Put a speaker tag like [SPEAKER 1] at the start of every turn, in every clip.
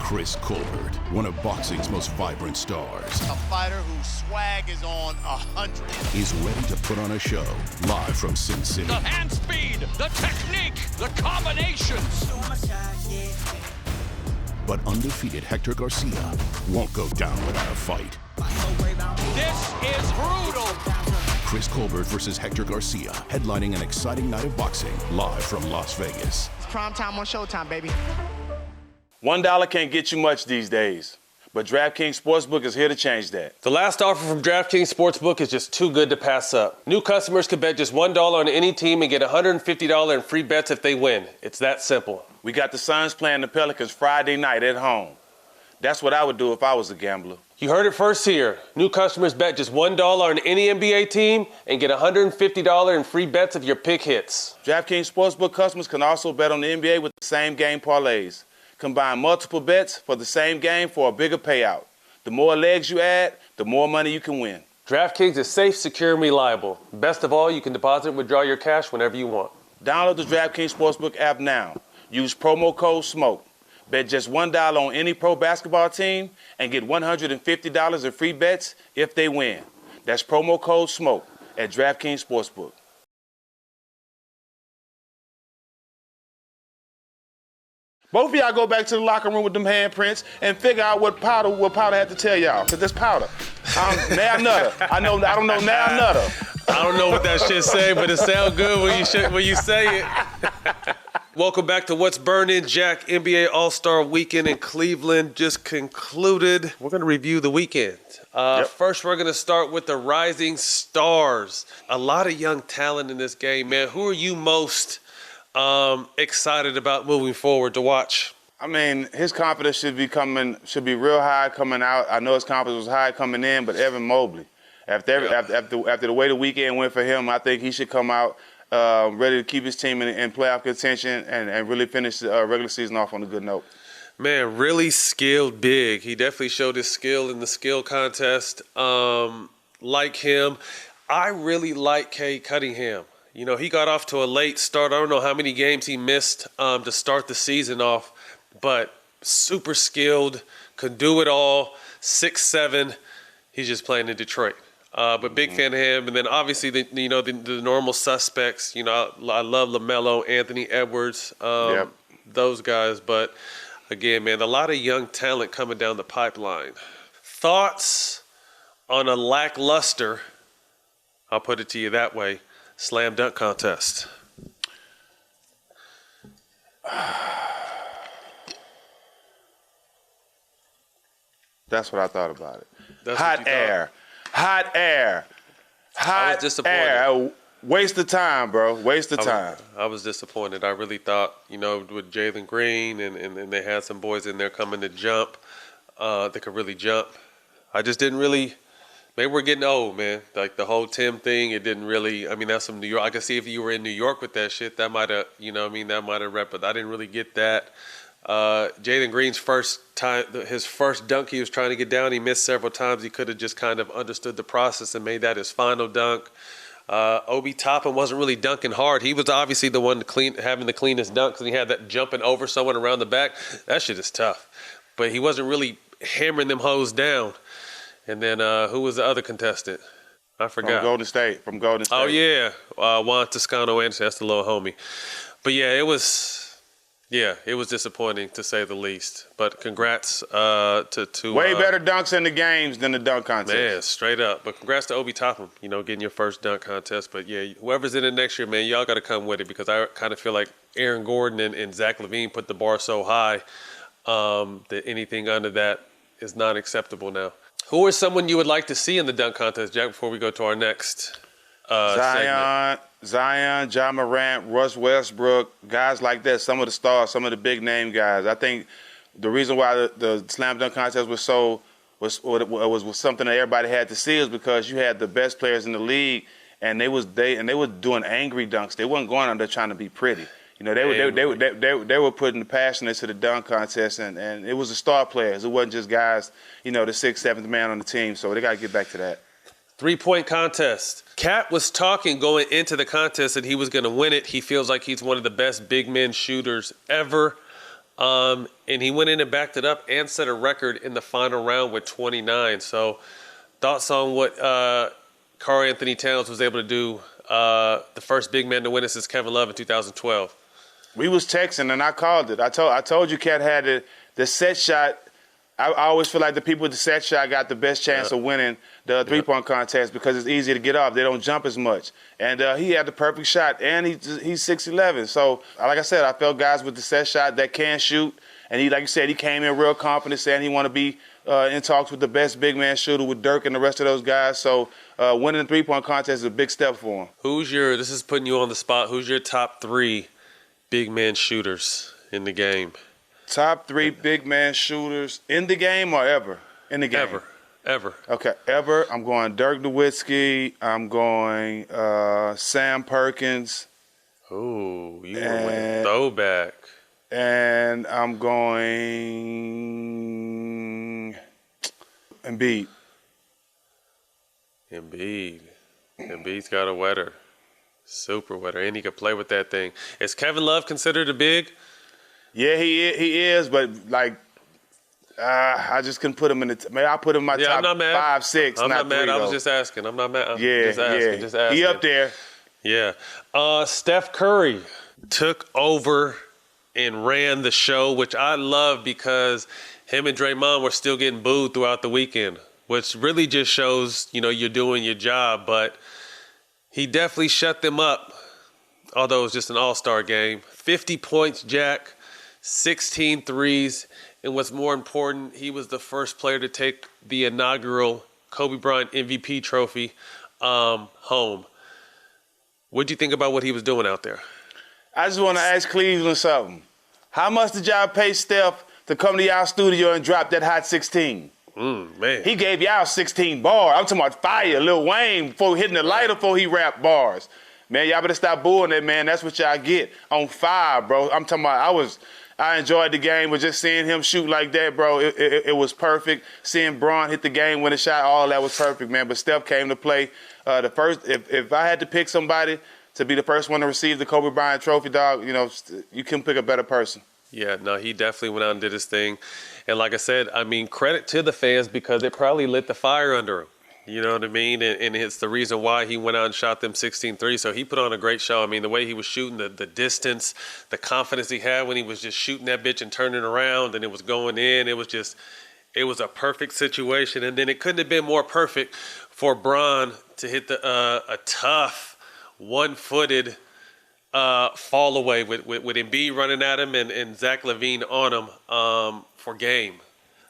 [SPEAKER 1] Chris Colbert, one of boxing's most vibrant stars.
[SPEAKER 2] A fighter whose swag is on 100.
[SPEAKER 1] Is ready to put on a show live from Sin City.
[SPEAKER 3] The hand speed, the technique, the combinations.
[SPEAKER 1] But undefeated Hector Garcia won't go down without a fight.
[SPEAKER 3] This is brutal.
[SPEAKER 1] Chris Colbert versus Hector Garcia, headlining an exciting night of boxing live from Las Vegas.
[SPEAKER 4] It's prime time on Showtime, baby.
[SPEAKER 5] $1 can't get you much these days, but DraftKings Sportsbook is here to change that.
[SPEAKER 6] The last offer from DraftKings Sportsbook is just too good to pass up. New customers can bet just $1 on any team and get $150 in free bets if they win. It's that simple.
[SPEAKER 5] We got the Suns playing the Pelicans Friday night at home. That's what I would do if I was a gambler.
[SPEAKER 6] You heard it first here. New customers bet just $1 on any NBA team and get $150 in free bets if your pick hits.
[SPEAKER 5] DraftKings Sportsbook customers can also bet on the NBA with the same game parlays. Combine multiple bets for the same game for a bigger payout. The more legs you add, the more money you can win.
[SPEAKER 6] DraftKings is safe, secure, and reliable. Best of all, you can deposit and withdraw your cash whenever you want.
[SPEAKER 5] Download the DraftKings Sportsbook app now. Use promo code SMOKE. Bet just $1 on any pro basketball team and get $150 in free bets if they win. That's promo code SMOKE at DraftKings Sportsbook. Both of y'all go back to the locker room with them handprints and figure out what powder had to tell y'all, because that's powder. Now nutter. I don't know now nutter.
[SPEAKER 6] I don't know what that shit say, but it sounds good when you say it. Welcome back to What's Burnin'. Jack, NBA All-Star Weekend in Cleveland just concluded. We're going to review the weekend. First, we're going to start with the rising stars. A lot of young talent in this game, man. Who are you most excited about moving forward to watch?
[SPEAKER 5] I mean, his confidence should be real high coming out. I know his confidence was high coming in, but Evan Mobley, after the way the weekend went for him, I think he should come out ready to keep his team in playoff contention and really finish the regular season off on a good note.
[SPEAKER 6] Man, really skilled big. He definitely showed his skill in the skill contest. Like him, I really like Cade Cunningham. You know, he got off to a late start. I don't know how many games he missed to start the season off, but super skilled, could do it all, 6'7". He's just playing in Detroit. But big fan of him. And then obviously, the normal suspects. You know, I love LaMelo, Anthony Edwards, those guys. But again, man, a lot of young talent coming down the pipeline. Thoughts on a lackluster, I'll put it to you that way, slam dunk contest?
[SPEAKER 5] That's what I thought about it.
[SPEAKER 6] That's
[SPEAKER 5] Hot air.
[SPEAKER 6] I was disappointed.
[SPEAKER 5] Air. Waste of time, bro. Waste of time.
[SPEAKER 6] I was disappointed. I really thought, with Jalen Green and they had some boys in there coming to jump that could really jump. I just didn't really. Maybe we're getting old, man. Like the whole Tim thing, it didn't really. I mean, that's from New York. I could see if you were in New York with that shit, that might have, that might have rep. But I didn't really get that. Jalen Green's his first dunk he was trying to get down, he missed several times. He could have just kind of understood the process and made that his final dunk. Obi Toppin wasn't really dunking hard. He was obviously the one having the cleanest dunk because he had that jumping over someone around the back. That shit is tough. But he wasn't really hammering them hoes down. And then who was the other contestant? I forgot.
[SPEAKER 5] From Golden State.
[SPEAKER 6] Oh, yeah. Juan Toscano-Anderson. That's the little homie. But, yeah, it was disappointing to say the least. But congrats to
[SPEAKER 5] way better dunks in the games than the dunk contest.
[SPEAKER 6] Man, straight up. But congrats to Obi Toppin, getting your first dunk contest. But, yeah, whoever's in it next year, man, y'all got to come with it because I kind of feel like Aaron Gordon and Zach LaVine put the bar so high that anything under that is not acceptable now. Who is someone you would like to see in the dunk contest, Jack, before we go to our next segment?
[SPEAKER 5] Zion, Ja Morant, Russ Westbrook, guys like that, some of the stars, some of the big name guys. I think the reason why the slam dunk contest was something that everybody had to see is because you had the best players in the league and they were doing angry dunks. They wasn't going out there trying to be pretty. They were putting the passion into the dunk contest, and it was the star players. It wasn't just guys, the 6th, 7th man on the team. So they got to get back to that.
[SPEAKER 6] 3-point contest. Cat was talking going into the contest that he was going to win it. He feels like he's one of the best big men shooters ever. And he went in and backed it up and set a record in the final round with 29. So thoughts on what Karl Anthony Towns was able to do, the first big man to win it since Kevin Love in 2012.
[SPEAKER 5] We was texting and I called it. I told you Cat had the set shot. I always feel like the people with the set shot got the best chance of winning the three-point contest because it's easy to get off. They don't jump as much. And he had the perfect shot, and he's 6'11". So, like I said, I felt guys with the set shot that can shoot. And he, like you said, he came in real confident saying he want to be in talks with the best big man shooter with Dirk and the rest of those guys. So winning the three-point contest is a big step for him.
[SPEAKER 6] This is putting you on the spot, who's your top 3 big man shooters in the game?
[SPEAKER 5] Top 3 big man shooters in the game or ever? In the game?
[SPEAKER 6] Ever.
[SPEAKER 5] Okay, ever. I'm going Dirk Nowitzki. I'm going Sam Perkins.
[SPEAKER 6] Ooh, you went with a throwback.
[SPEAKER 5] And I'm going Embiid.
[SPEAKER 6] Embiid's got a wetter. Super wetter. And he can play with that thing. Is Kevin Love considered a big?
[SPEAKER 5] Yeah, he is, but like I just couldn't put him in the. Maybe I put him in my top 5, 6.
[SPEAKER 6] I'm not mad.
[SPEAKER 5] 3,
[SPEAKER 6] I was
[SPEAKER 5] though.
[SPEAKER 6] just asking. I'm not mad.
[SPEAKER 5] Just asking. He up there.
[SPEAKER 6] Yeah. Steph Curry took over and ran the show, which I love because him and Draymond were still getting booed throughout the weekend, which really just shows, you're doing your job. But he definitely shut them up, although it was just an all-star game. 50 points, Jack, 16 threes, and what's more important, he was the first player to take the inaugural Kobe Bryant MVP trophy home. What'd you think about what he was doing out there?
[SPEAKER 5] I just want to ask Cleveland something. How much did y'all pay Steph to come to y'all studio and drop that hot 16?
[SPEAKER 6] Man.
[SPEAKER 5] He gave y'all 16 bars. I'm talking about fire, Lil Wayne, before hitting the lighter before he rapped bars. Man, y'all better stop booing that, man. That's what y'all get on fire, bro. I'm talking about I enjoyed the game, but just seeing him shoot like that, bro, it was perfect. Seeing Bron hit the game with a shot, all that was perfect, man. But Steph came to play. The first, if I had to pick somebody to be the first one to receive the Kobe Bryant trophy, dog, you couldn't pick a better person.
[SPEAKER 6] Yeah, no, he definitely went out and did his thing. And like I said, credit to the fans because it probably lit the fire under him. You know what I mean? And it's the reason why he went out and shot them 16 threes. So he put on a great show. The way he was shooting, the distance, the confidence he had when he was just shooting that bitch and turning around and it was going in. It was a perfect situation. And then it couldn't have been more perfect for Bron to hit a tough, one-footed fall away with Embiid running at him and Zach LaVine on him for game.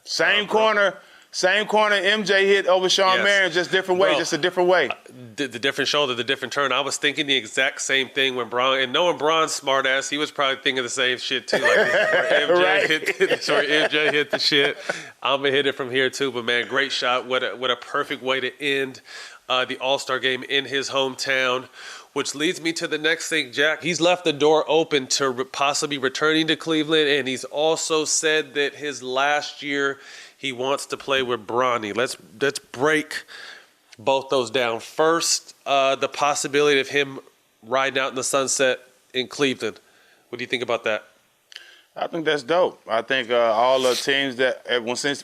[SPEAKER 5] Same corner, MJ hit over Sean Marion, just different way, just a different way.
[SPEAKER 6] The different shoulder, the different turn. I was thinking the exact same thing when Bron, and knowing Bron's smart ass, he was probably thinking the same shit too. Like MJ hit the shit. I'm gonna hit it from here too. But man, great shot. What a perfect way to end the All-Star game in his hometown. Which leads me to the next thing, Jack. He's left the door open to possibly returning to Cleveland, and he's also said that his last year he wants to play with Bronny. Let's break both those down. First, the possibility of him riding out in the sunset in Cleveland. What do you think about that?
[SPEAKER 5] I think that's dope. I think all the teams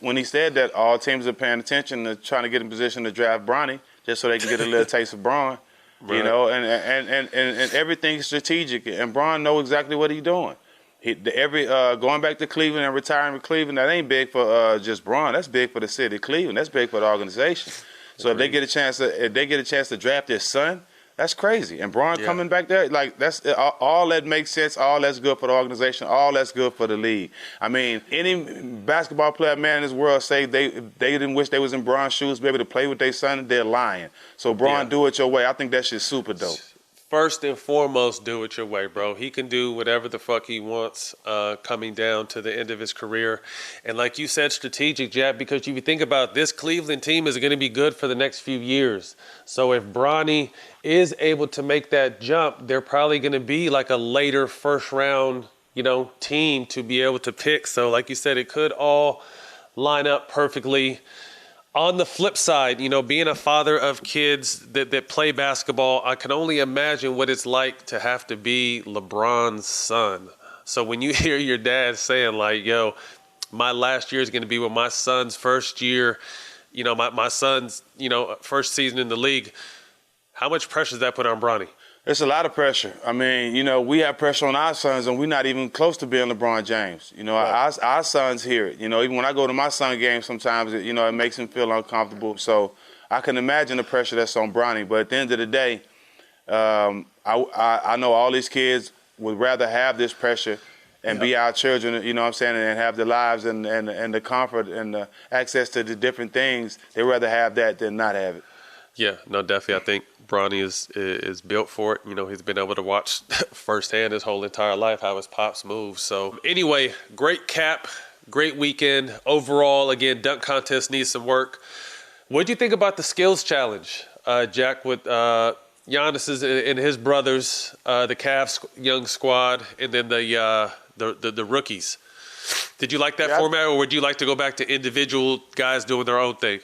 [SPEAKER 5] when he said that, all teams are paying attention to trying to get in position to draft Bronny just so they can get a little taste of Bron. Right. And everything's strategic, and Bron knows exactly what he's doing. Going back to Cleveland and retiring with Cleveland, that ain't big for just Bron. That's big for the city of Cleveland. That's big for the organization. So if they get a chance to draft their son, that's crazy. And Bron coming back there, like that's all that makes sense. All that's good for the organization. All that's good for the league. Any basketball player, man, in this world say they didn't wish they was in Bron's shoes, be able to play with their son. They're lying. So Bron, do it your way. I think that shit's super dope.
[SPEAKER 6] First and foremost, do it your way, bro. He can do whatever the fuck he wants coming down to the end of his career. And like you said, strategic, Jack, because if you think about it, this Cleveland team is going to be good for the next few years. So if Bronny is able to make that jump, they're probably going to be like a later first round, team to be able to pick. So like you said, it could all line up perfectly. On the flip side, being a father of kids that play basketball, I can only imagine what it's like to have to be LeBron's son. So when you hear your dad saying like, yo, my last year is going to be with my son's first year, you know, my son's, you know, first season in the league, how much pressure does that put on Bronny?
[SPEAKER 5] It's a lot of pressure. I mean, you know, we have pressure on our sons, and we're not even close to being LeBron James. You know, right. our sons hear it. You know, even when I go to my son games, sometimes, you know, it makes him feel uncomfortable. So I can imagine the pressure that's on Bronny. But at the end of the day, I know all these kids would rather have this pressure and be our children, you know what I'm saying, and have the lives and the comfort and the access to the different things. They'd rather have that than not have it.
[SPEAKER 6] Yeah, no, definitely. I think Bronny is built for it. You know, he's been able to watch firsthand his whole entire life how his pops move. So anyway, great cap, great weekend. Overall, again, dunk contest needs some work. What do you think about the skills challenge, Jack, with Giannis's and his brothers, the Cavs young squad, and then the rookies? Did you like that format, or would you like to go back to individual guys doing their own thing?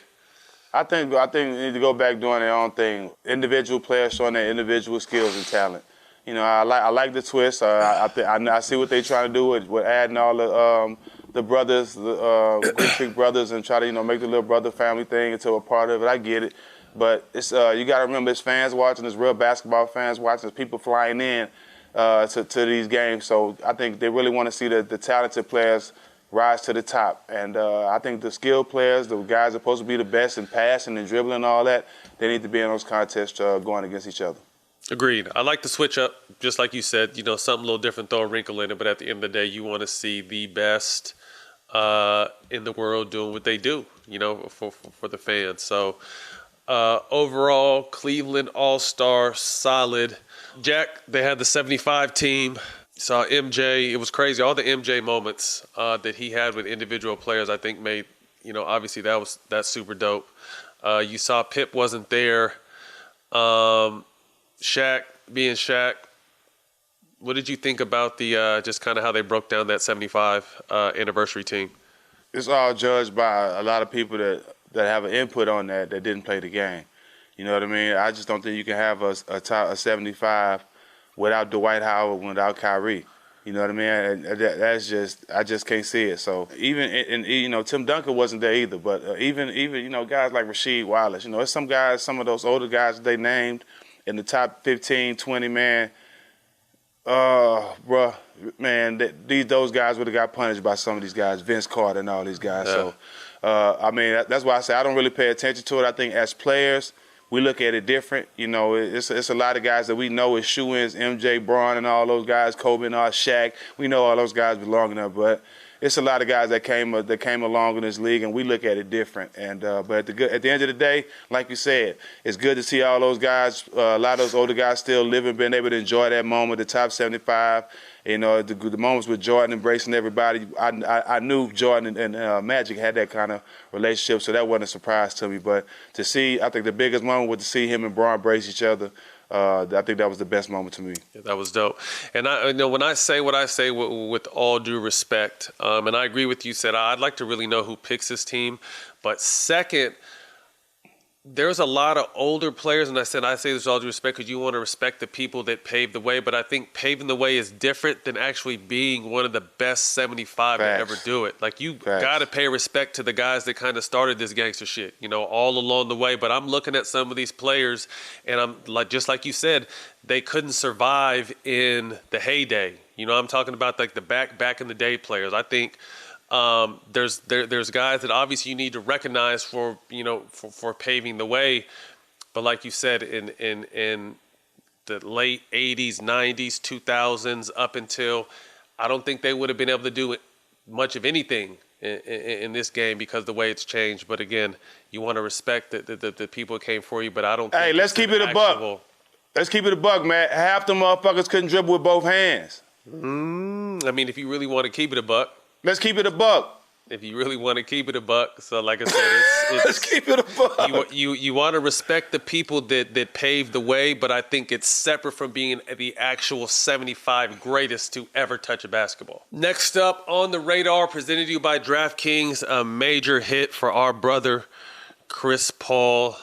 [SPEAKER 5] I think we need to go back doing their own thing. Individual players showing their individual skills and talent. You know, I like the twist. I see what they're trying to do with adding all the brothers, the Greek Freak brothers, and try to, you know, make the little brother family thing into a part of it. I get it, but it's you got to remember, it's fans watching, it's real basketball fans watching, it's people flying in to these games. So I think they really want to see the talented players rise to the top. And I think the skilled players, the guys that are supposed to be the best in passing and dribbling and all that, they need to be in those contests going against each other.
[SPEAKER 6] Agreed. I like to switch up, just like you said, you know, something a little different, throw a wrinkle in it. But at the end of the day, you want to see the best in the world doing what they do, you know, for the fans. So overall, Cleveland All-Star, solid. Jack, they had the 75 team. Saw MJ. It was crazy. All the MJ moments that he had with individual players, I think made, you know, obviously that's super dope. You saw Pip wasn't there. Shaq being Shaq. What did you think about the just kind of how they broke down that 75 anniversary team?
[SPEAKER 5] It's all judged by a lot of people that have an input on that didn't play the game. You know what I mean? I just don't think you can have a 75 without Dwight Howard, without Kyrie. You know what I mean? That's just, I just can't see it. So even, and you know, Tim Duncan wasn't there either, but even you know, guys like Rasheed Wallace, you know, there's some guys, some of those older guys that they named in the top 15, 20, man, bruh, man, those guys would have got punished by some of these guys, Vince Carter and all these guys. Yeah. So, I mean, that's why I say I don't really pay attention to it. I think as players, we look at it different. You know, it's a lot of guys that we know is shoe-ins, MJ, Braun, and all those guys, Kobe and Shaq. We know all those guys belong there, but it's a lot of guys that came along in this league, and we look at it different. And but at the end of the day, like you said, it's good to see all those guys, a lot of those older guys still living, being able to enjoy that moment, the top 75. You know, the moments with Jordan embracing everybody. I knew Jordan and Magic had that kind of relationship, so that wasn't a surprise to me. But to see, I think the biggest moment was to see him and Braun embrace each other. I think that was the best moment to me. Yeah,
[SPEAKER 6] that was dope. And I, you know, when I say what I say with all due respect, and I agree with you, said I'd like to really know who picks this team. But second, there's a lot of older players, and I say this with all due respect because you want to respect the people that paved the way, but I think paving the way is different than actually being one of the best 75 to ever do it. Like, you got to pay respect to the guys that kind of started this gangster shit, you know, all along the way. But I'm looking at some of these players, and I'm like, just like you said, they couldn't survive in the heyday. You know, I'm talking about like the back in the day players. I think there's guys that obviously you need to recognize for, you know, for paving the way, but like you said, in the late 80s, 90s, 2000s, up until, I don't think they would have been able to do much of anything in this game because of the way it's changed. But again, you want to respect the people who came for you, but I don't think.
[SPEAKER 5] Hey, let's keep it a buck. Let's keep it a buck, man. Half the motherfuckers couldn't dribble with both hands.
[SPEAKER 6] I mean, if you really want to keep it a buck.
[SPEAKER 5] Let's keep it a buck.
[SPEAKER 6] If you really want to keep it a buck. So like I said, it's
[SPEAKER 5] let's keep it a buck.
[SPEAKER 6] You want to respect the people that paved the way, but I think it's separate from being the actual 75 greatest to ever touch a basketball. Next up on the radar, presented to you by DraftKings, a major hit for our brother Chris Paul,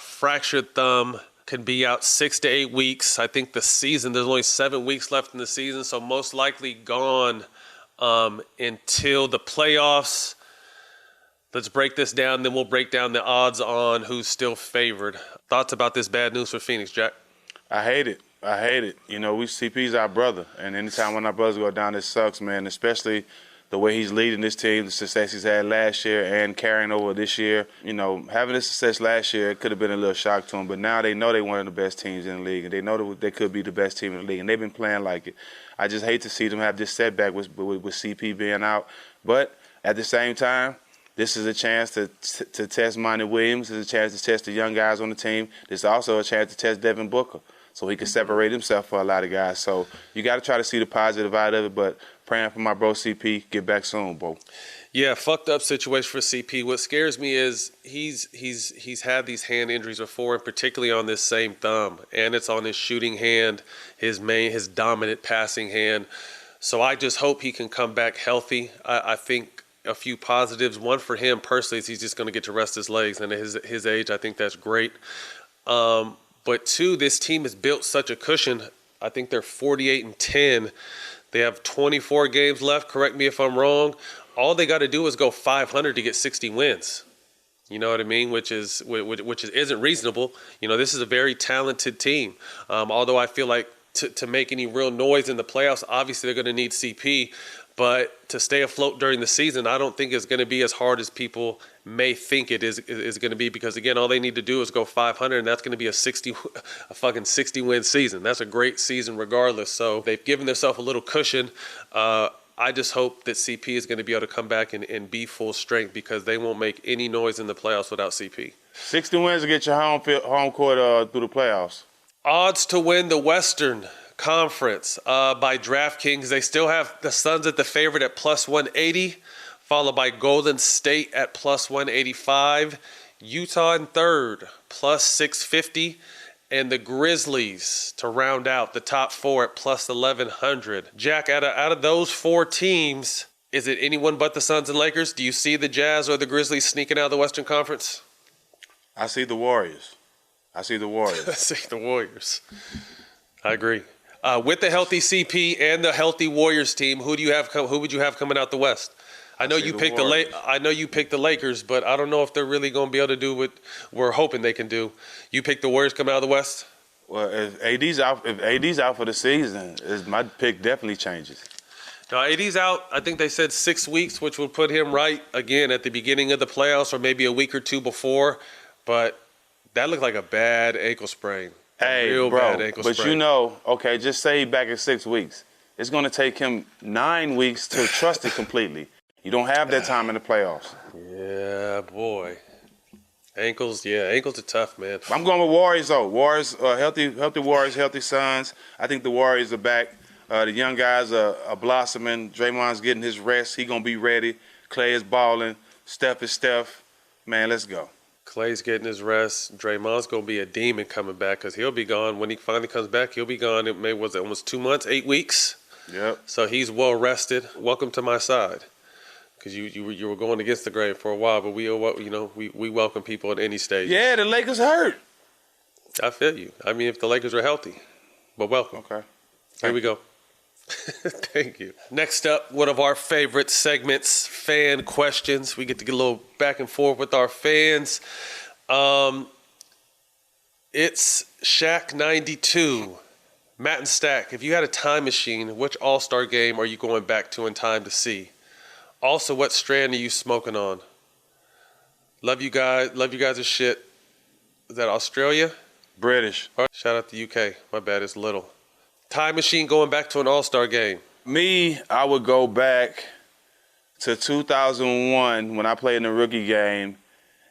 [SPEAKER 6] fractured thumb. can be out 6 to 8 weeks. I think there's only 7 weeks left in the season, so most likely gone until the playoffs. Let's break this down, then we'll break down the odds on who's still favored. Thoughts about this bad news for Phoenix, Jack?
[SPEAKER 5] I hate it. You know, CP's our brother, and anytime when our brothers go down, it sucks, man, especially the way he's leading this team, the success he's had last year and carrying over this year. You know, having this success last year, it could have been a little shock to him, but now they know they're one of the best teams in the league, and they know that they could be the best team in the league, and they've been playing like it. I just hate to see them have this setback with CP being out, but at the same time, this is a chance to test Monty Williams. This is a chance to test the young guys on the team. This is also a chance to test Devin Booker so he can separate himself for a lot of guys. So you got to try to see the positive out of it, but praying for my bro CP, get back soon, bro.
[SPEAKER 6] Yeah, fucked up situation for CP. What scares me is he's had these hand injuries before, and particularly on this same thumb, and it's on his shooting hand, his dominant passing hand. So I just hope he can come back healthy. I think a few positives. One for him personally is he's just going to get to rest his legs, and at his age, I think that's great. But two, this team has built such a cushion. I think they're 48-10. They have 24 games left. Correct me if I'm wrong. All they got to do is go 500 to get 60 wins. You know what I mean? Which isn't reasonable. You know, this is a very talented team. Although I feel like to make any real noise in the playoffs, obviously they're going to need CP. But to stay afloat during the season, I don't think it's going to be as hard as people may think it is going to be, because again, all they need to do is go 500, and that's going to be a fucking 60-win season. That's a great season regardless. So they've given themselves a little cushion. I just hope that CP is going to be able to come back and be full strength, because they won't make any noise in the playoffs without CP.
[SPEAKER 5] 60 wins to get your home court through the playoffs.
[SPEAKER 6] Odds to win the Western Conference by DraftKings. They still have the Suns at the favorite at plus 180, followed by Golden State at plus 185, Utah in third, plus 650, and the Grizzlies to round out the top four at plus 1100. Jack, out of those four teams, is it anyone but the Suns and Lakers? Do you see the Jazz or the Grizzlies sneaking out of the Western Conference?
[SPEAKER 5] I see the Warriors. I see the Warriors. I agree. With the healthy CP and the healthy Warriors team, who would you have coming out the West? I know you picked the Lakers, but I don't know if they're really going to be able to do what we're hoping they can do. You picked the Warriors coming out of the West? Well, if AD's out for the season, my pick definitely changes.
[SPEAKER 6] Now, AD's out, I think they said 6 weeks, which would put him right again at the beginning of the playoffs, or maybe a week or two before. But that looked like a bad ankle sprain.
[SPEAKER 5] Hey, bro, but you know, okay, just say back in 6 weeks. It's going to take him 9 weeks to trust it completely. You don't have that time in the playoffs.
[SPEAKER 6] Yeah, boy. Ankles are tough, man.
[SPEAKER 5] I'm going with Warriors, though. Warriors, healthy Warriors, healthy Suns. I think the Warriors are back. The young guys are blossoming. Draymond's getting his rest. He going to be ready. Clay is balling. Steph is Steph. Man, let's go.
[SPEAKER 6] Clay's getting his rest. Draymond's going to be a demon coming back, because he'll be gone. When he finally comes back, he'll be gone. Was it almost 2 months, 8 weeks?
[SPEAKER 5] Yep.
[SPEAKER 6] So he's well rested. Welcome to my side, because you were going against the grain for a while, but we welcome people at any stage.
[SPEAKER 5] Yeah, the Lakers hurt.
[SPEAKER 6] I feel you. I mean, if the Lakers are healthy, but welcome.
[SPEAKER 5] Okay.
[SPEAKER 6] Here we go. Thank you. Next up, one of our favorite segments, fan questions. We get to get a little back and forth with our fans. It's Shaq 92. Matt and Stak, if you had a time machine, which All-Star game are you going back to in time to see? Also, what strand are you smoking on? Love you guys. Love you guys as shit. Is that Australia?
[SPEAKER 5] British.
[SPEAKER 6] Shout out to UK. My bad, it's little. Time machine going back to an All-Star game.
[SPEAKER 5] Me, I would go back to 2001 when I played in the rookie game,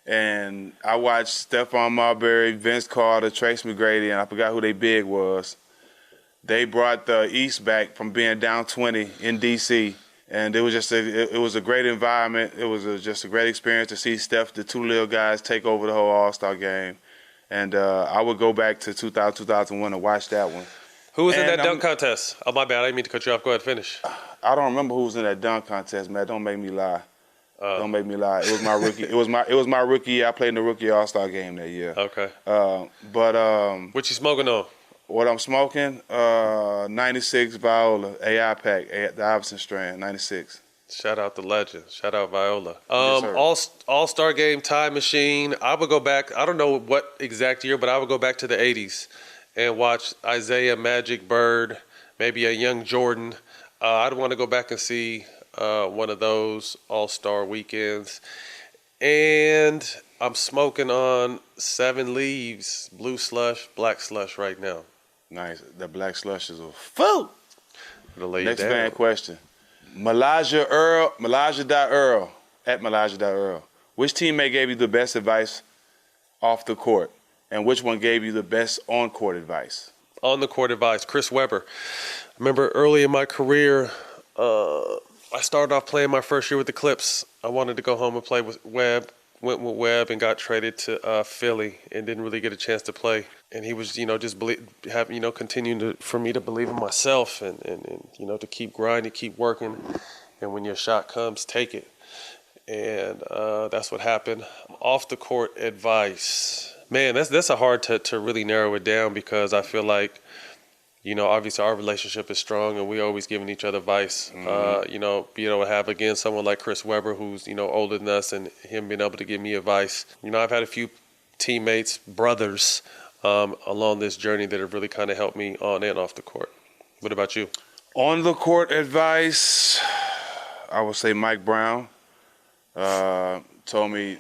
[SPEAKER 5] and I watched Stephon Marbury, Vince Carter, Trace McGrady, and I forgot who they big was. They brought the East back from being down 20 in D.C., and it was just it was a great environment. It was just a great experience to see Steph, the two little guys, take over the whole All-Star game. And I would go back to 2001 and watch that one.
[SPEAKER 6] Who was in that dunk contest? Oh, my bad. I didn't mean to cut you off. Go ahead, finish.
[SPEAKER 5] I don't remember who was in that dunk contest, man. Don't make me lie. Don't make me lie. It was my rookie. It was my rookie year. I played in the rookie All-Star game that year.
[SPEAKER 6] Okay.
[SPEAKER 5] What
[SPEAKER 6] you smoking on?
[SPEAKER 5] What I'm smoking? 96 Viola AI pack, the Iverson strand, 96.
[SPEAKER 6] Shout out the legend. Shout out Viola.
[SPEAKER 5] Yes,
[SPEAKER 6] All-Star game time machine. I would go back. I don't know what exact year, but I would go back to the 80s and watch Isaiah, Magic, Bird, maybe a young Jordan. I'd want to go back and see one of those All-Star weekends. And I'm smoking on 7 Leaves, Blue Slush, Black Slush right now.
[SPEAKER 5] Nice. The Black Slush is a fool. Next
[SPEAKER 6] down.
[SPEAKER 5] fan question. Melajah.Earl, at Melajah.Earl. Which teammate gave you the best advice off the court? And which one gave you the best on-court advice?
[SPEAKER 6] On the court advice, Chris Webber. I remember early in my career, I started off playing my first year with the Clips. I wanted to go home and play with Webb. Went with Webb and got traded to Philly and didn't really get a chance to play. And he was, just continuing for me to believe in myself and to keep grinding, keep working. And when your shot comes, take it. And that's what happened. Off the court advice. Man, that's a hard to really narrow it down because I feel like, obviously our relationship is strong and we always giving each other advice. Mm-hmm. Being able to have, again, someone like Chris Webber who's, older than us and him being able to give me advice. I've had a few teammates, brothers, along this journey that have really kind of helped me on and off the court. What about you?
[SPEAKER 5] On the court advice, I would say Mike Brown. He told me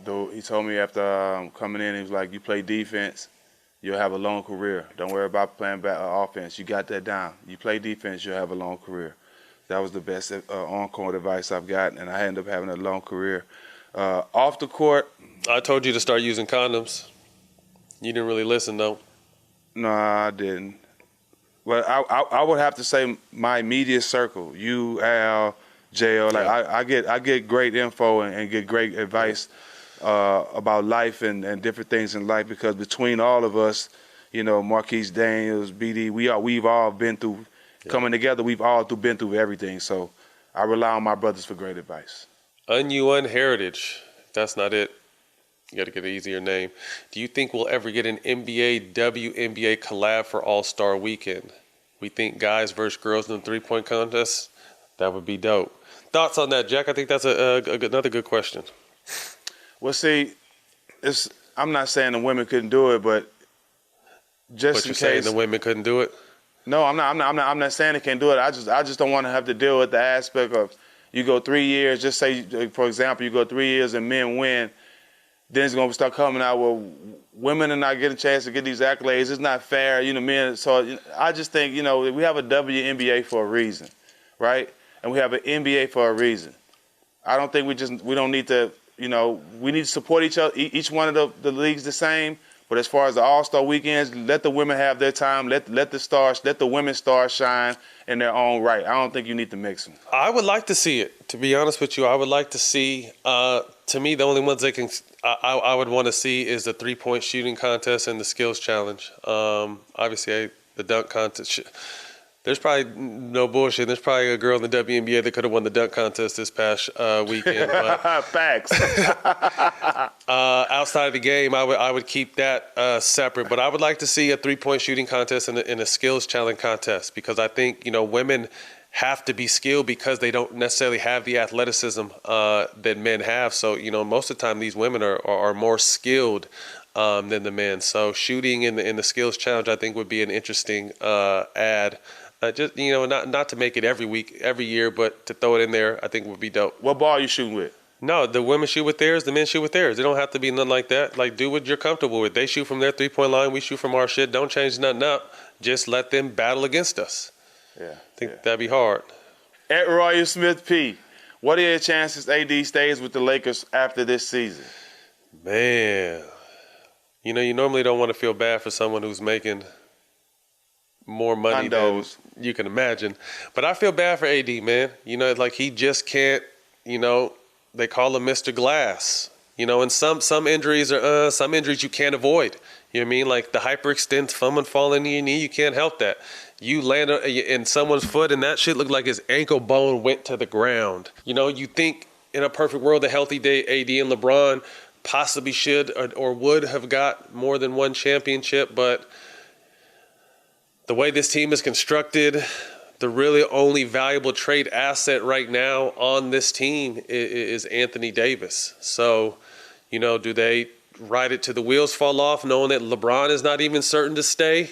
[SPEAKER 5] after coming in, he was like, you play defense, you'll have a long career. Don't worry about playing offense. You got that down. You play defense, you'll have a long career. That was the best on-court advice I've gotten, and I ended up having a long career. Off the court,
[SPEAKER 6] I told you to start using condoms. You didn't really listen, though.
[SPEAKER 5] No, I didn't. But I would have to say my immediate circle, you, Al, JL, I get great info and get great advice about life and different things in life because between all of us, Marquise Daniels, BD, we've all been through coming together. We've all been through everything. So I rely on my brothers for great advice.
[SPEAKER 6] Un Heritage. If that's not it, you got to get an easier name. Do you think we'll ever get an NBA WNBA collab for All-Star Weekend? We think guys versus girls in the three-point contest. That would be dope. Thoughts on that, Jack? I think that's another good question.
[SPEAKER 5] Well, see, I'm not saying the women couldn't do it, but just
[SPEAKER 6] but
[SPEAKER 5] in
[SPEAKER 6] you're saying
[SPEAKER 5] case
[SPEAKER 6] the women couldn't do it?
[SPEAKER 5] No, I'm not saying they can't do it. I just don't want to have to deal with the aspect of you go 3 years. Just say, for example, you go 3 years and men win. Then it's gonna start coming out. Well, women are not getting a chance to get these accolades. It's not fair, men. So I just think we have a WNBA for a reason, right? And we have an NBA for a reason. I don't think we don't need to. We need to support each other, each one of the leagues the same. But as far as the All-Star weekends, let the women have their time. Let the women stars shine in their own right. I don't think you need to mix them.
[SPEAKER 6] I would like to see it. To be honest with you, I would like to see. To me, the only ones I would want to see is the 3-point shooting contest and the skills challenge. Obviously, the dunk contest. There's probably no bullshit. There's probably a girl in the WNBA that could have won the dunk contest this past weekend. But,
[SPEAKER 5] facts.
[SPEAKER 6] Outside of the game, I would keep that separate. But I would like to see a 3-point shooting contest and a skills challenge contest because I think women have to be skilled because they don't necessarily have the athleticism that men have. So most of the time these women are more skilled than the men. So shooting in the skills challenge I think would be an interesting add. Just not to make it every year, but to throw it in there, I think would be dope.
[SPEAKER 5] What ball are you shooting with?
[SPEAKER 6] No, the women shoot with theirs, the men shoot with theirs. It don't have to be nothing like that. Like, do what you're comfortable with. They shoot from their 3-point line, we shoot from our shit. Don't change nothing up. Just let them battle against us.
[SPEAKER 5] Yeah,
[SPEAKER 6] I think that'd be hard.
[SPEAKER 5] At Royal Smith P, what are your chances AD stays with the Lakers after this season?
[SPEAKER 6] Man, you normally don't want to feel bad for someone who's making more money than you can imagine. But I feel bad for AD, man. Like he just can't, they call him Mr. Glass. And some injuries are some injuries you can't avoid. You know what I mean? Like the hyperextend, someone falling into your knee, you can't help that. You land in someone's foot and that shit looked like his ankle bone went to the ground. You think in a perfect world, a healthy day, AD and LeBron possibly should or would have got more than one championship. But the way this team is constructed, the really only valuable trade asset right now on this team is Anthony Davis. So, you know, do they ride it till the wheels fall off, knowing that LeBron is not even certain to stay?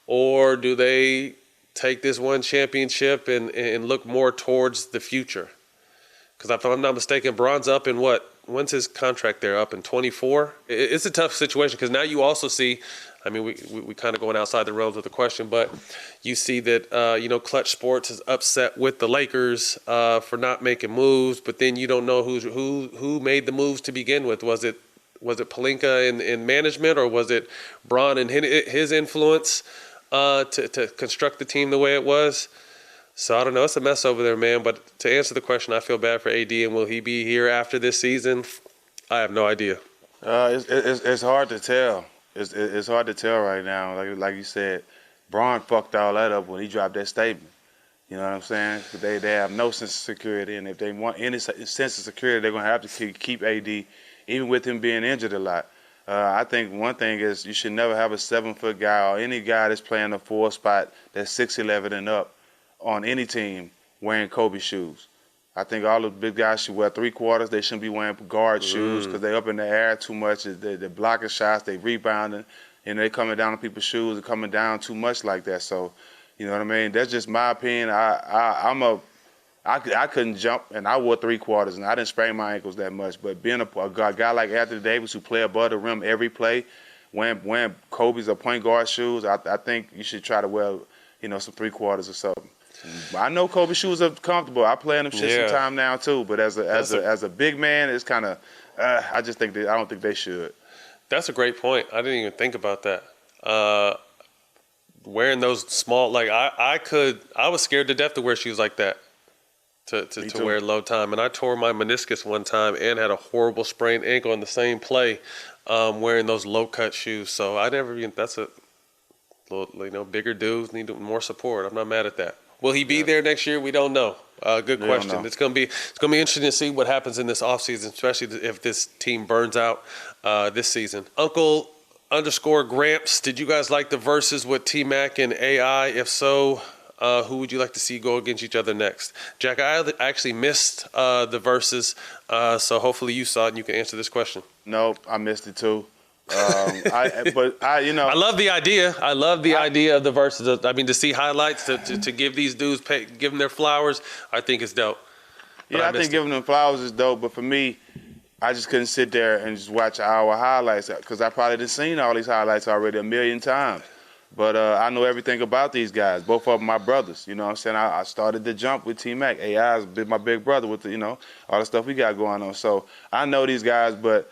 [SPEAKER 6] Or do they take this one championship and look more towards the future? Because if I'm not mistaken, Bron's up in what? When's his contract there? Up in 24? It's a tough situation because now you also see, I mean, we kind of going outside the realms of the question, but you see that, you know, Clutch Sports is upset with the Lakers for not making moves, but then you don't know who made the moves to begin with. Was it Pelinka in management, or was it Bron and his influence to construct the team the way it was? So I don't know. It's a mess over there, man. But to answer the question, I feel bad for AD, and will he be here after this season? I have no idea.
[SPEAKER 5] It's hard to tell. It's hard to tell right now. Like you said, Bron fucked all that up when he dropped that statement. You know what I'm saying? They have no sense of security, and if they want any sense of security, they're going to have to keep AD, even with him being injured a lot. I think one thing is you should never have a 7-foot guy or any guy that's playing a 4 spot that's 6'11" and up on any team wearing Kobe shoes. I think all the big guys should wear 3/4. They shouldn't be wearing guard shoes because they're up in the air too much. They're blocking shots. They rebounding, and they're coming down on people's shoes and coming down too much like that. So, you know what I mean? That's just my opinion. I couldn't jump, and I wore 3/4, and I didn't sprain my ankles that much. But being a guy like Anthony Davis who play above the rim every play, wearing Kobe's or point guard shoes, I think you should try to wear, you know, some 3/4 or something. I know Kobe shoes are comfortable. I play in them shit sometime now too. But as a big man, it's kind of I just think I don't think they should.
[SPEAKER 6] That's a great point. I didn't even think about that. Wearing those small, like I was scared to death to wear shoes like that to wear low time, and I tore my meniscus one time and had a horrible sprained ankle in the same play wearing those low cut shoes. So I never even. That's a little, you know, bigger dudes need more support. I'm not mad at that. Will he be there next year? We don't know. Good question. It's gonna be interesting to see what happens in this offseason, especially if this team burns out this season. Uncle_Gramps, did you guys like the verses with T-Mac and AI? If so, who would you like to see go against each other next? Jack, I actually missed the verses, so hopefully you saw it and you can answer this question.
[SPEAKER 5] Nope, I missed it too. You know,
[SPEAKER 6] I love the idea. I love the idea of the verses. I mean, to see highlights, to give these dudes, give them their flowers, I think it's dope. But
[SPEAKER 5] I think giving them flowers is dope. But for me, I just couldn't sit there and just watch our highlights because I probably done seen all these highlights already a million times. But I know everything about these guys. Both of them my brothers. You know what I'm saying? I started the jump with T-Mac. AI's my big brother with the, you know, all the stuff we got going on. So I know these guys, but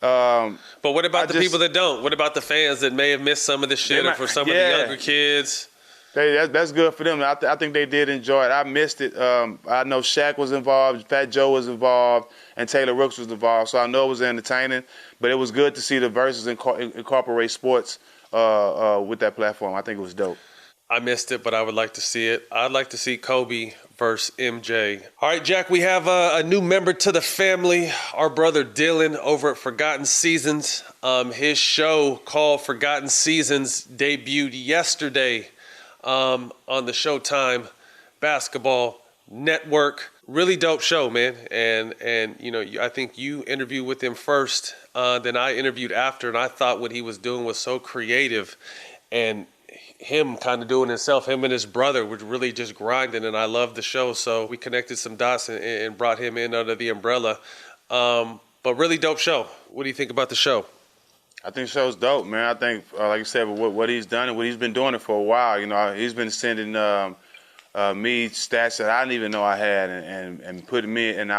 [SPEAKER 6] what about the people that don't? What about the fans that may have missed some of the shit, or for some of the younger kids?
[SPEAKER 5] That's good for them. I think they did enjoy it. I missed it. I know Shaq was involved, Fat Joe was involved, and Taylor Rooks was involved. So I know it was entertaining, but it was good to see the verses incorporate sports with that platform. I think it was dope.
[SPEAKER 6] I missed it, but I would like to see it. I'd like to see Kobe versus MJ. All right, Jack, we have a new member to the family, our brother Dylan over at Forgotten Seasons. His show called Forgotten Seasons debuted yesterday on the Showtime Basketball Network. Really dope show, man. And you know, I think you interviewed with him first, then I interviewed after, and I thought what he was doing was so creative, and him kind of doing himself, him and his brother were really just grinding, and I loved the show. So we connected some dots and brought him in under the umbrella. But really dope show. What do you think about the show?
[SPEAKER 5] I think the show's dope, man. I think, like you said, what he's done and what he's been doing it for a while. You know, he's been sending me stats that I didn't even know I had, and putting me and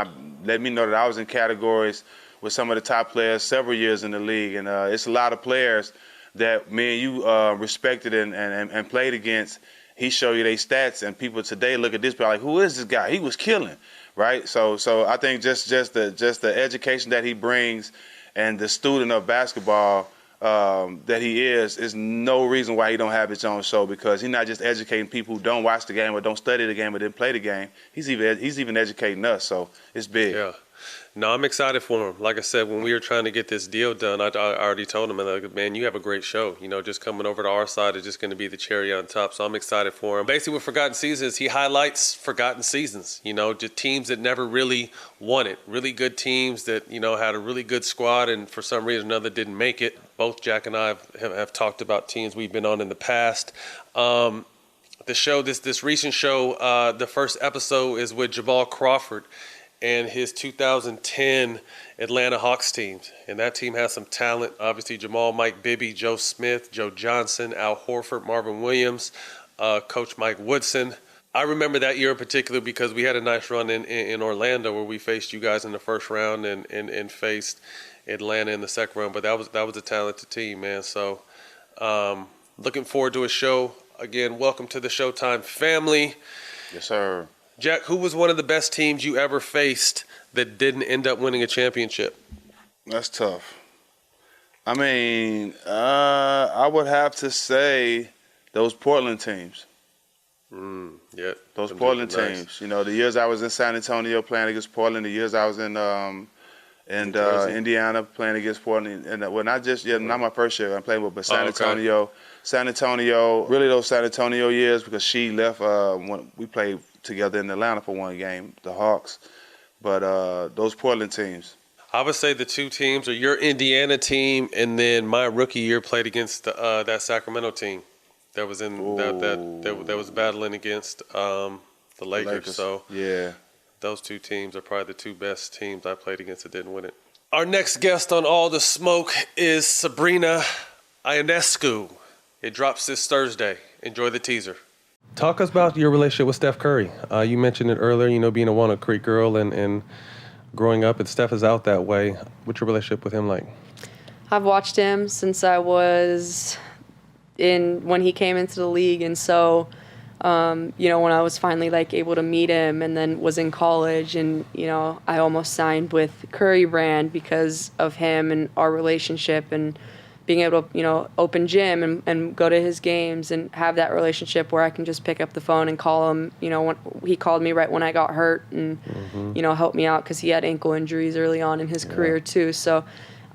[SPEAKER 5] let me know that I was in categories with some of the top players several years in the league, and it's a lot of players that me and you respected and played against. He showed you their stats, and people today look at this, like, who is this guy? He was killing, right? So I think just the education that he brings and the student of basketball that he is no reason why he don't have his own show, because he's not just educating people who don't watch the game or don't study the game or didn't play the game. He's even educating us, so it's big.
[SPEAKER 6] Yeah. No, I'm excited for him. Like I said, when we were trying to get this deal done, I already told him, like, man, you have a great show. You know, just coming over to our side is just going to be the cherry on top. So I'm excited for him. Basically, with Forgotten Seasons, he highlights forgotten seasons. You know, just teams that never really won it. Really good teams that, you know, had a really good squad and for some reason or another didn't make it. Both Jack and I have talked about teams we've been on in the past. The show, this recent show, the first episode is with Jamal Crawford and his 2010 Atlanta Hawks teams. And that team has some talent. Obviously, Jamal, Mike Bibby, Joe Smith, Joe Johnson, Al Horford, Marvin Williams, Coach Mike Woodson. I remember that year in particular because we had a nice run in Orlando where we faced you guys in the first round and faced Atlanta in the second round. But that was a talented team, man. So looking forward to a show. Again, welcome to the Showtime family.
[SPEAKER 5] Yes, sir.
[SPEAKER 6] Jack, who was one of the best teams you ever faced that didn't end up winning a championship?
[SPEAKER 5] That's tough. I mean, I would have to say those Portland teams.
[SPEAKER 6] Yeah.
[SPEAKER 5] Those Portland teams. Nice. You know, the years I was in San Antonio playing against Portland, the years I was in Indiana playing against Portland, and well, not my first year I played with, but San Antonio. San Antonio, really those San Antonio years because she left when we played together in Atlanta for one game, the Hawks. But those Portland teams.
[SPEAKER 6] I would say the two teams are your Indiana team, and then my rookie year played against that Sacramento team that was in that was battling against the Lakers. So
[SPEAKER 5] yeah,
[SPEAKER 6] those two teams are probably the two best teams I played against that didn't win it. Our next guest on All the Smoke is Sabrina Ionescu. It drops this Thursday. Enjoy the teaser. Talk us about your relationship with Steph Curry. You mentioned it earlier, you know, being a Walnut Creek girl and growing up, and Steph is out that way. What's your relationship with him like?
[SPEAKER 4] I've watched him since I was when he came into the league, and so, you know, when I was finally like able to meet him and then was in college, and, you know, I almost signed with Curry Brand because of him and our relationship and being able to, you know, open gym and go to his games and have that relationship where I can just pick up the phone and call him. You know, when he called me right when I got hurt and, you know, helped me out because he had ankle injuries early on in his career too. So,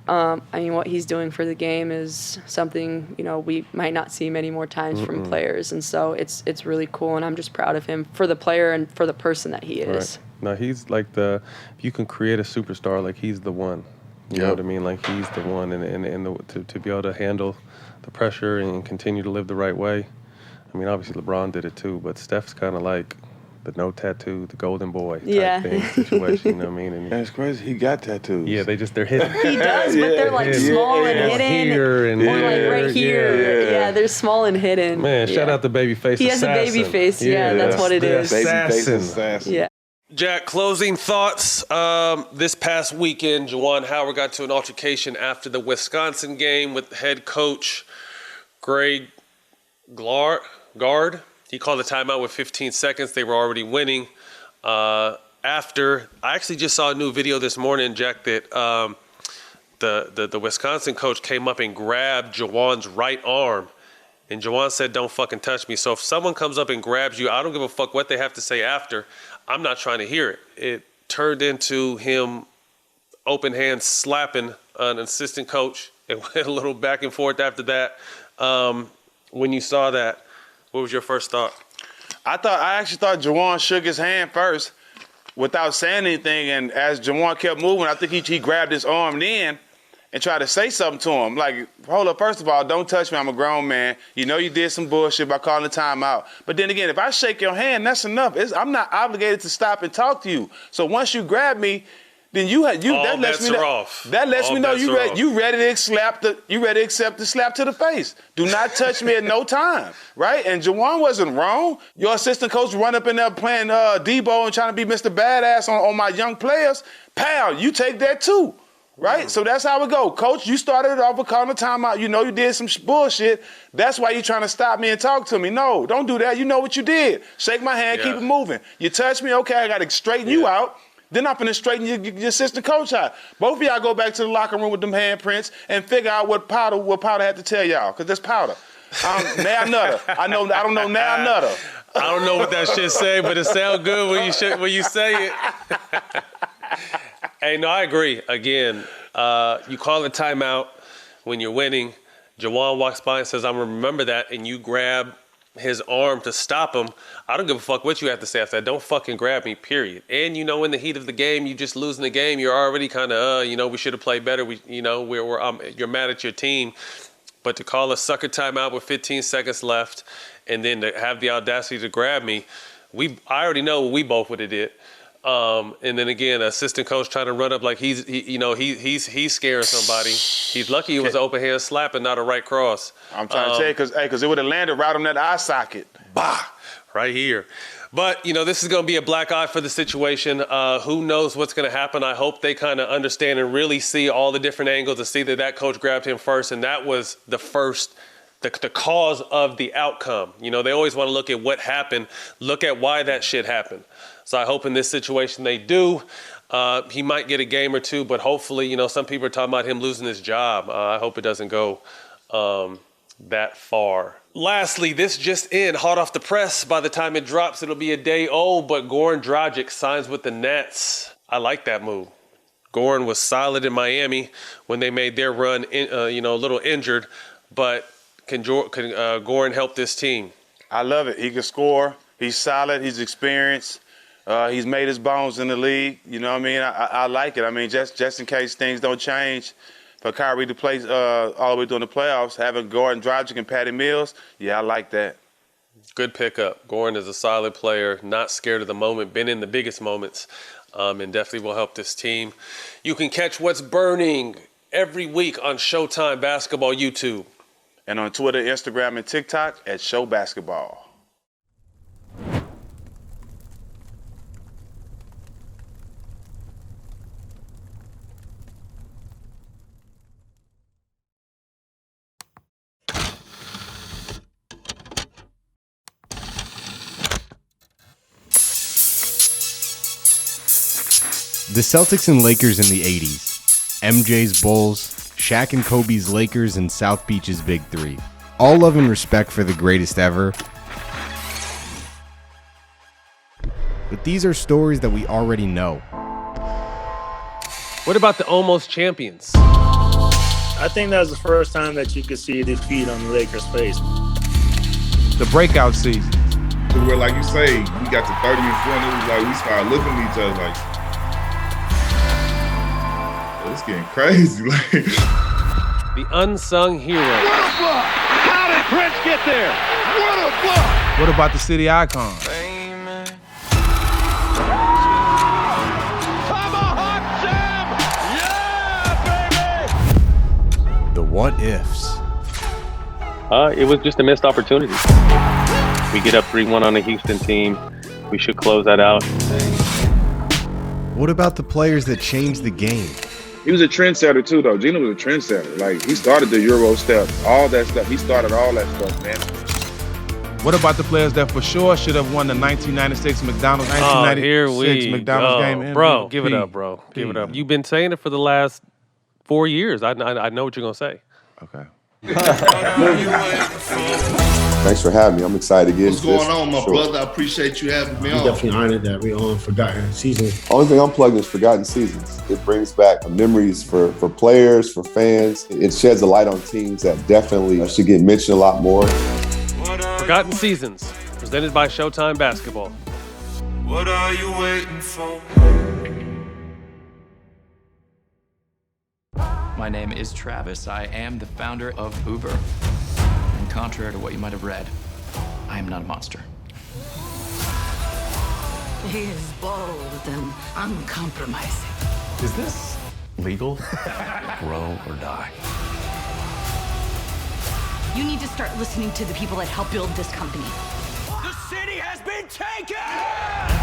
[SPEAKER 4] I mean, what he's doing for the game is something, you know, we might not see many more times from players. And so it's really cool, and I'm just proud of him for the player and for the person that he is.
[SPEAKER 6] Right. No, he's like if you can create a superstar, like he's the one. You know what I mean? Like he's the one, and to be able to handle the pressure and continue to live the right way. I mean, obviously LeBron did it too, but Steph's kind of like the no tattoo, the golden boy type thing situation. You know what I mean? And
[SPEAKER 5] that's crazy. He got tattoos.
[SPEAKER 6] Yeah, they're hidden.
[SPEAKER 4] He does, but they're like small and hidden,
[SPEAKER 6] here and
[SPEAKER 4] or like right here. Yeah, they're small and hidden.
[SPEAKER 6] Man, shout out the Babyface.
[SPEAKER 4] He has a baby face. Yeah, that's what it is.
[SPEAKER 5] Babyface assassin.
[SPEAKER 4] Yeah.
[SPEAKER 6] Jack, closing thoughts. This past weekend, Juwan Howard got to an altercation after the Wisconsin game with head coach Greg Gard. He called a timeout with 15 seconds. They were already winning. After, I actually just saw a new video this morning, Jack, that the Wisconsin coach came up and grabbed Juwan's right arm. And Juwan said, "Don't fucking touch me." So if someone comes up and grabs you, I don't give a fuck what they have to say after. I'm not trying to hear it. It turned into him open hand slapping an assistant coach. It went a little back and forth after that. When you saw that, what was your first thought?
[SPEAKER 5] I actually thought Juwan shook his hand first without saying anything, and as Juwan kept moving, I think he grabbed his arm then and tried to say something to him. Like, hold up, first of all, don't touch me. I'm a grown man. You know you did some bullshit by calling a timeout. But then again, if I shake your hand, that's enough. I'm not obligated to stop and talk to you. So once you grab me, then that lets me know. That lets me know you ready to accept the slap to the face. Do not touch me at no time, right? And Juwan wasn't wrong. Your assistant coach run up in there playing Debo and trying to be Mr. Badass on my young players. Pal, you take that too. Right? So that's how it go. Coach, you started it off with calling a timeout. You know you did some bullshit. That's why you're trying to stop me and talk to me. No, don't do that. You know what you did. Shake my hand, keep it moving. You touch me, okay, I got to straighten you out. Then I'm going to straighten your assistant coach out. Both of y'all go back to the locker room with them handprints and figure out what powder had to tell y'all, because that's powder. Now nutter. I don't know now nutter.
[SPEAKER 6] I don't know what that shit say, but it sounds good when you say it. Hey, no, I agree. Again, you call a timeout when you're winning. Juwan walks by and says, I'm going to remember that, and you grab his arm to stop him. I don't give a fuck what you have to say after that. Don't fucking grab me, period. And, in the heat of the game, you just losing the game. You're already kind of, we should have played better. You're mad at your team. But to call a sucker timeout with 15 seconds left and then to have the audacity to grab me, I already know what we both would have did. And then again, assistant coach trying to run up like he's scaring somebody. He's lucky it was an open hand slap and not a right cross.
[SPEAKER 5] I'm trying to tell you, because it would have landed right on that eye socket.
[SPEAKER 6] Bah, right here. But, this is going to be a black eye for the situation. Who knows what's going to happen? I hope they kind of understand and really see all the different angles and see that coach grabbed him first. And that was the cause of the outcome. They always want to look at what happened, look at why that shit happened. So I hope in this situation they do. He might get a game or two, but hopefully, some people are talking about him losing his job. I hope it doesn't go that far. Lastly, this just in, hot off the press. By the time it drops, it'll be a day old, but Goran Dragic signs with the Nets. I like that move. Goran was solid in Miami when they made their run, a little injured, but can Goran help this team?
[SPEAKER 5] I love it. He can score. He's solid. He's experienced. He's made his bones in the league. You know what I mean? I like it. I mean, just in case things don't change for Kyrie to play all the way during the playoffs, having Goran Dragic and Patty Mills, yeah, I like that.
[SPEAKER 6] Good pickup. Goran is a solid player, not scared of the moment, been in the biggest moments, and definitely will help this team. You can catch What's Burning every week on Showtime Basketball YouTube.
[SPEAKER 5] And on Twitter, Instagram, and TikTok at Show Basketball.
[SPEAKER 7] The Celtics and Lakers in the 80s, MJ's Bulls, Shaq and Kobe's Lakers, and South Beach's Big Three. All love and respect for the greatest ever. But these are stories that we already know.
[SPEAKER 6] What about the almost champions?
[SPEAKER 8] I think that was the first time that you could see defeat on the Lakers' face.
[SPEAKER 9] The breakout season.
[SPEAKER 10] Where, like you say, we got to 30 and 40, it was like we started looking at each other like, it's getting crazy.
[SPEAKER 6] The unsung hero.
[SPEAKER 3] What a block! How did Prince get there? What a block!
[SPEAKER 9] What about the city icon?
[SPEAKER 3] Tomahawk Sam! Yeah, baby!
[SPEAKER 7] The what ifs.
[SPEAKER 11] It was just a missed opportunity. We get up 3-1 on the Houston team. We should close that out.
[SPEAKER 7] What about the players that changed the game?
[SPEAKER 10] He was a trendsetter too, though. Gino was a trendsetter. Like, he started the Euro step, all that stuff. He started all that stuff, man.
[SPEAKER 9] What about the players that for sure should have won the 1996 McDonald's McDonald's game?
[SPEAKER 6] Bro, give it up, bro. Give it up. You've been saying it for the last 4 years. I know what you're going to say.
[SPEAKER 9] Okay.
[SPEAKER 12] Thanks for having me. I'm excited to get
[SPEAKER 13] into this. What's going on, my brother? I appreciate you having me on.
[SPEAKER 14] I'm definitely honored that we're on Forgotten Seasons.
[SPEAKER 12] Only thing I'm plugged in is Forgotten Seasons. It brings back memories for players, for fans. It sheds a light on teams that definitely should get mentioned a lot more.
[SPEAKER 6] Forgotten Seasons, presented by Showtime Basketball.
[SPEAKER 15] What are you waiting for?
[SPEAKER 16] My name is Travis. I am the founder of Uber. And contrary to what you might have read, I am not a monster.
[SPEAKER 17] He is bold and uncompromising.
[SPEAKER 16] Is this legal? Grow or die.
[SPEAKER 17] You need to start listening to the people that help build this company.
[SPEAKER 3] The city has been taken!